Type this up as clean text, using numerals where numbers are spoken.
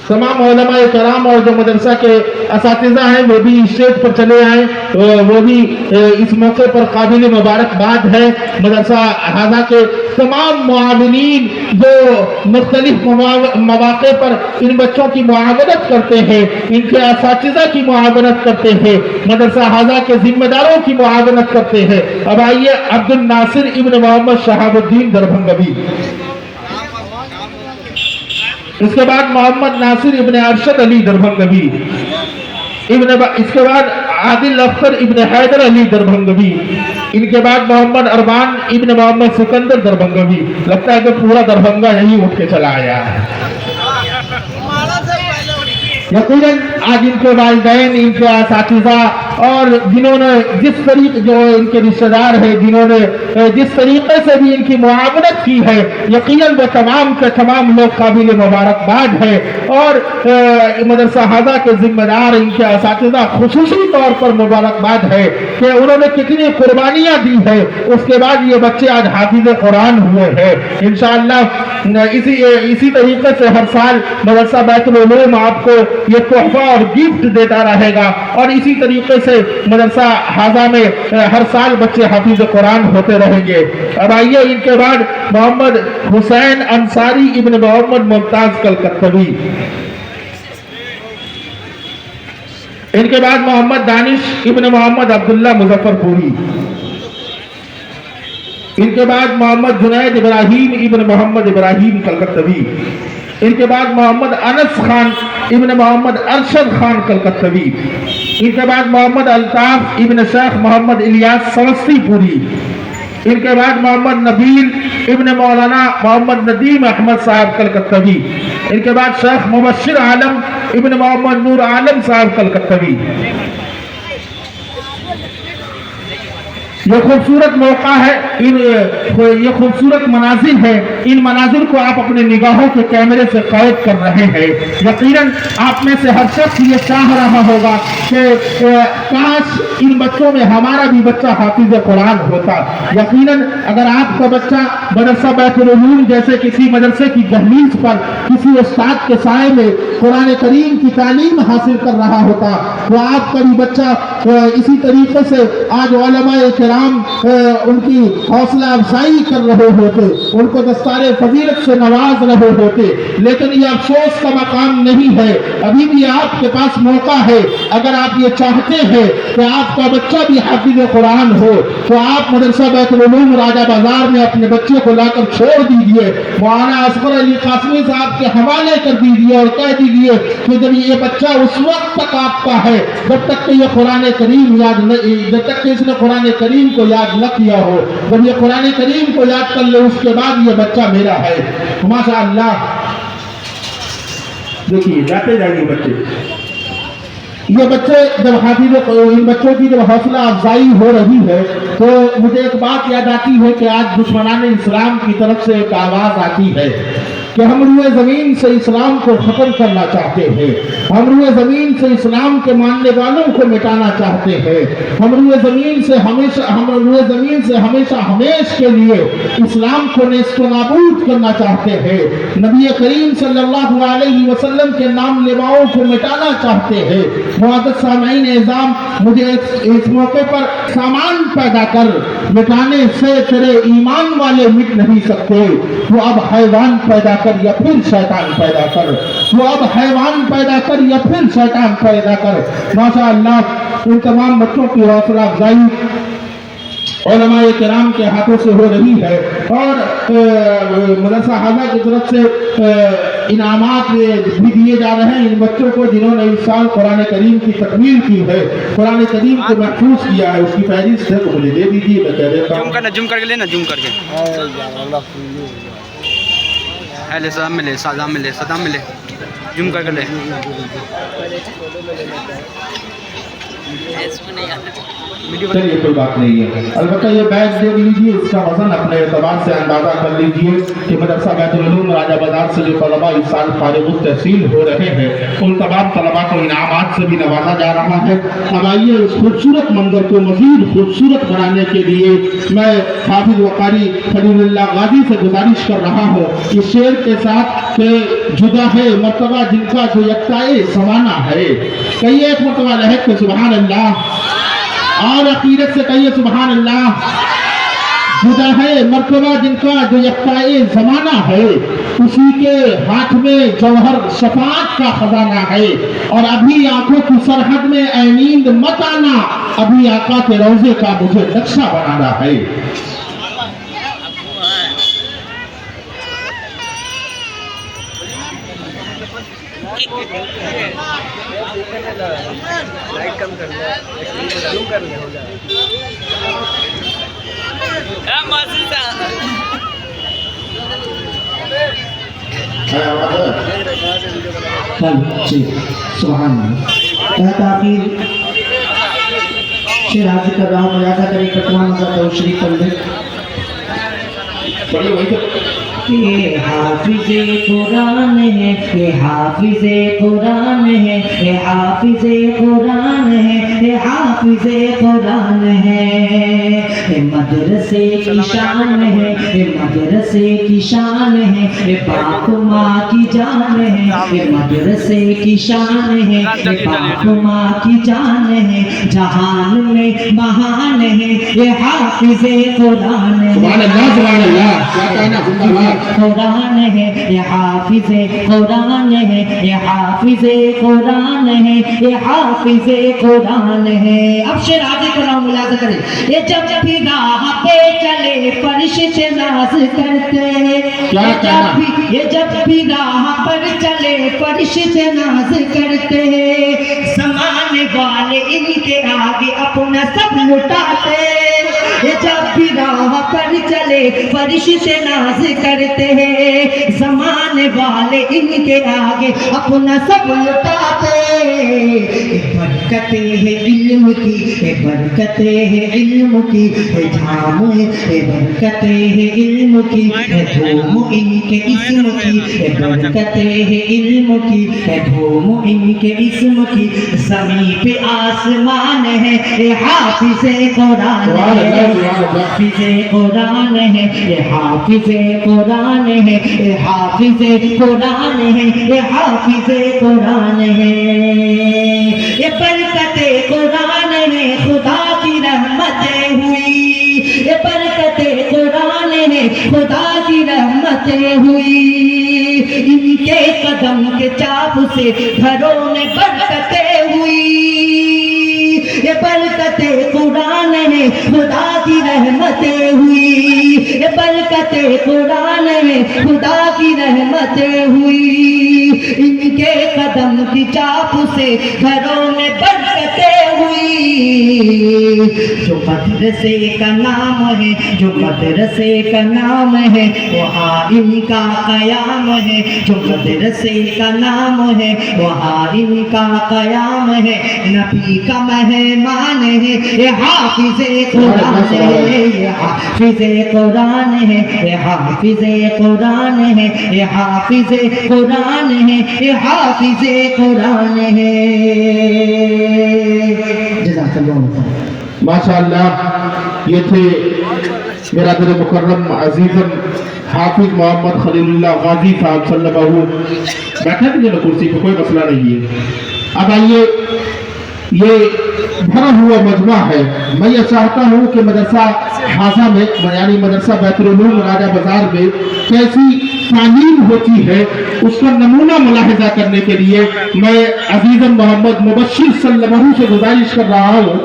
तमाम उलमा कराम और जो मदरसा के असातिज़ा हैं वो भी स्टेज पर चले आए, वो भी इस मौके पर काबिल मुबारकबाद है। मदरसा हाजा के तमाम मुआविनीन जो मुख्तलिफ मौके पर इन बच्चों की मुआवनत करते हैं, इनके असातिज़ा की मुआवनत करते हैं, मदरसा हाजा के जिम्मेदारों की मुआवनत करते हैं। अब आइए अब्दुल नासिर इब्न मोहम्मद शहाबुद्दीन दरभंगवी, इसके बाद मोहम्मद नासिर इब्न अरशद अली दरभंगवी, इसके बाद आदिल अख्तर इब्न हैदर अली दरभंगवी, इनके बाद मोहम्मद अरबान इब्न मोहम्मद सिकंदर दरभंगवी। लगता है कि पूरा दरभंगा यही उठ के चला आया है। यकीनन आज इनके वालिदैन, इनके असातिज़ा और जिन्होंने जिस तरीके, जो इनके रिश्तेदार हैं, जिन्होंने जिस तरीके से भी इनकी मुआवनत की है, यकीनन वो तमाम के तमाम लोग काबिल मुबारकबाद है। और मदरसा हाजा के जिम्मेदार, इनके असातिज़ा खुसूसी तौर पर मुबारकबाद है कि उन्होंने कितनी कुर्बानियाँ दी है, उसके बाद ये बच्चे आज हाफिज़ कुरान हुए हैं। इंशाअल्लाह इसी तरीके से हर साल मदरसा बैतुल उलूम आपको ये तोहफा और गिफ्ट देता रहेगा और इसी तरीके से मदरसा हाजा में हर साल बच्चे हाफिज कुरान होते रहेंगे। अब आइए इनके बाद मोहम्मद हुसैन अंसारी इब्न मोहम्मद मुमताज कलकत्तवी, इनके बाद मोहम्मद दानिश इब्न मोहम्मद अब्दुल्ला मुजफ्फरपुरी, इनके बाद मोहम्मद जुनैद इब्राहिम इब्न मोहम्मद इब्राहिम कलकत्तवी, इनके बाद मोहम्मद अनस खान इब्न मोहम्मद अरशद खान कलकत्तवी, इनके बाद मोहम्मद अल्ताफ इब्न शेख मोहम्मद इलियास समस्तीपुरी, इनके बाद मोहम्मद नबील इब्न मौलाना मोहम्मद नदीम अहमद साहब कलकत्तवी, इनके बाद शेख मुबश्शिर आलम इब्न मोहम्मद नूर आलम साहब कलकत्तवी। ये खूबसूरत मौका है, ये खूबसूरत मनाजिर है, इन मनाजिर को आप अपने निगाहों के कैमरे से कैद कर रहे हैं। यकीनन आप में से हर शख्स ये चाह रहा होगा कि काश इन बच्चों में हमारा भी बच्चा हाफिज कुरान होता। यकीनन अगर आपका बच्चा मदरसा बैतुल उलूम जैसे किसी मदरसे की दहलीज पर किसी उस्ताद के साए में कुरान करीम की तालीम हासिल कर रहा होता, तो आपका भी बच्चा इसी तरीके से आज उलमाए किराम उनकी हौसला अफजाई कर रहे होते, उनको दस्तारे फजीलत से नवाज रहे होते। लेकिन ये अफसोस का मकाम नहीं है, अभी भी आपके पास मौका है। अगर आप ये चाहते हैं कि आपका बच्चा भी हाफिज कुरान हो, तो आप मदरसा बैतुल उलूम राजा बाजार में अपने बच्चे को लाकर छोड़ दीजिए, मौलाना असगर अली कासमी साहब के हवाले कर दीजिए और कह दीजिए कि जब ये बच्चा उस वक्त तक आपका है जब तक कि ये कुरान करीम याद नहीं, जब तक कि इसने कुरान करीम को याद न किया हो, जब ये कुरान करीम को याद कर ले उसके बाद ये बच्चा मेरा है। माशाअल्लाह, देखिए जाते जाइए बच्चे, ये बच्चे जब हाफिज, इन बच्चों की जब हौसला अफजाई हो रही है तो मुझे एक बात याद आती है कि आज दुश्मनान इस्लाम की तरफ से एक आवाज आती है कि हम रूए जमीन से इस्लाम को खत्म करना चाहते हैं, हम रूए जमीन से इस्लाम के मानने वालों को मिटाना चाहते हैं, हम रूए जमीन से हमेशा हमेश के लिए इस्लाम को नेस्तनाबूद करना चाहते हैं, नबी करीम सल्लल्लाहु अलैहि वसल्लम के नाम लेवाओं को मिटाना चाहते हैं। मुअज़्ज़ज़ सामईन इज़ाम, मुझे इस मौके पर सामान पैदा कर, मिटाने से तेरे ईमान वाले मिट नहीं सकते, तो अब हैवान पैदा कर या फिर शैतान पैदा कर, तो अब हैवान पैदा कर या फिर शैतान पैदा कर। माशाअल्लाह, इन तमाम बच्चों की हौसला अफजाई उलमाए किराम के हाथों से हो रही है और मदरसा हाजा की तरफ से इनामात भी दिए जा रहे हैं इन बच्चों को जिन्होंने इस साल कुरान करीम की तकमील की है, कुरान करीम को महफूज किया है। उसकी फहरिस्त है तो मुझे दे दीजिए, मैं कह देता हूँ। जूम करके लेना, जूम करके ले, सदाम में ले, सदाम में ले, सदाम में ले, जूम करके ले। چلیے کوئی بات نہیں ہے. البتہ یہ بیگ دے لیجیے, اس کا وزن اپنے اعتبار سے اندازہ کر لیجیے کہ مدرسہ بیت العلوم راجہ بازار سے جو طلبہ اس سال فارغ التحصیل ہو رہے ہیں ان تمام طلبہ کو انعامات سے بھی نوازا جا رہا ہے. اب آئیے اس خوبصورت منظر کو مزید خوبصورت بنانے کے لیے میں حافظ وقاری خلیل اللہ غازی سے گزارش کر رہا ہوں اس شعر کے ساتھ کہ جدا ہے مرتبہ جن کا جو یکتائے زمانہ ہے. کہیے ایک مرتبہ لہک کے سبحان اللہ, اور عقیدت سے کہیے سبحان اللہ. جدا ہے مرتبہ جن کا جو یکتائے زمانہ ہے, اسی کے ہاتھ میں جوہر شفاعت کا خزانہ ہے. اور ابھی آنکھوں کی سرحد میں اے نیند مت آنا, ابھی آقا کے روضے کا مجھے نقشہ بنانا ہے. سبحان اللہ. تاخیر شعر حاضر کر رہا ہوں, ملاحظہ کریں کتمان کا تو شریف کر دیں. یہ حافظ قرآن ہے, یہ حافظ قرآن ہے, یہ حافظ قرآن ہے, یہ حافظ قرآن ہے. یہ مدرسے کی شان ہے, یہ مدرسے کی شان ہے, یہ باپ ماں کی جان ہے. یہ مدرسے کی شان ہے, یہ باپ ماں کی جان ہے. جہان میں مہان ہے, یہ حافظ قرآن ہے. سبحان اللہ سبحان اللہ. کیا کہنا زندہ باد. قرآن ہے, یہ حافظ قرآن ہے, یہ حافظ قرآن ہے, یہ حافظ قرآن ہے. اب شعر حاضر کر رہا ہوں, ملاحظہ کریں. یہ جب بھی راہ پہ چلے فرش سے ناز کرتے, یہ جب بھی راہ پر چلے فرش سے ناز کرتے, زمانے والے ان کے آگے اپنا سب لٹاتے. یہ جب بھی راہ پر چلے فرش سے ناز کرتے ہیں, زمانے والے ان کے آگے اپنا سب لٹاتے. برکتیں ہیں علم کی, برکتیں ہیں علم کی, جھام برکتیں ہیں علم کی, دھوم ان کے اسم کی, برکتیں ہیں علم کی, دھوم ان کے اسم کی. زمین پہ آسمان ہے, یہ حافظ قرآن ہے, حافظ قرآن ہے, یہ حافظ قرآن ہے, یہ حافظ قرآن ہے, یہ حافظ قرآن ہے. یہ برکت قرآن ہے, خدا کی رحمتیں ہوئی. یہ برکت قرآن ہے, خدا کی رحمتیں ہوئی. ان کے قدم کے چاپ سے گھروں میں برکتیں ہوئی. یہ برکت قرآن ہے, خدا کی رحمتیں ہوئی. یہ برکت قرآن ہے, خدا کی رحمتیں ہوئی. ان کے قدم کی چاپ سے گھروں میں برکتیں ہوئی. جو مدرسے کا نام ہے, جو مدرسے کا نام ہے, وہاں ان کا قیام ہے. جو مدرسے کا نام ہے, وہاں ان کا قیام ہے. نبی کا مہمان ہے, یہ حافظ قرآن ہے, یہ حافظ قرآن ہے, یہ حافظ قرآن ہے, یہ حافظ قرآن ہے, یہ حافظ قرآن ہے. جزاک اللہ. ماشاءاللہ یہ تھے میرا دل مکرم عزیزم حافظ محمد خلیل اللہ غازی صاحب صلی اللہ علیہ وسلم. بیٹھا دیجیے نا کرسی پہ, کوئی مسئلہ نہیں ہے. اب آئیے, یہ بھرا ہوا مجمع ہے. میں یہ چاہتا ہوں کہ مدرسہ حاضہ میں, یعنی مدرسہ بیت العلوم راجہ بازار میں کیسی تعلیم ہوتی ہے اس کا نمونہ ملاحظہ کرنے کے لیے میں عزیزم محمد مبشر صلی اللہ علیہ وسلم سے گزارش کر رہا ہوں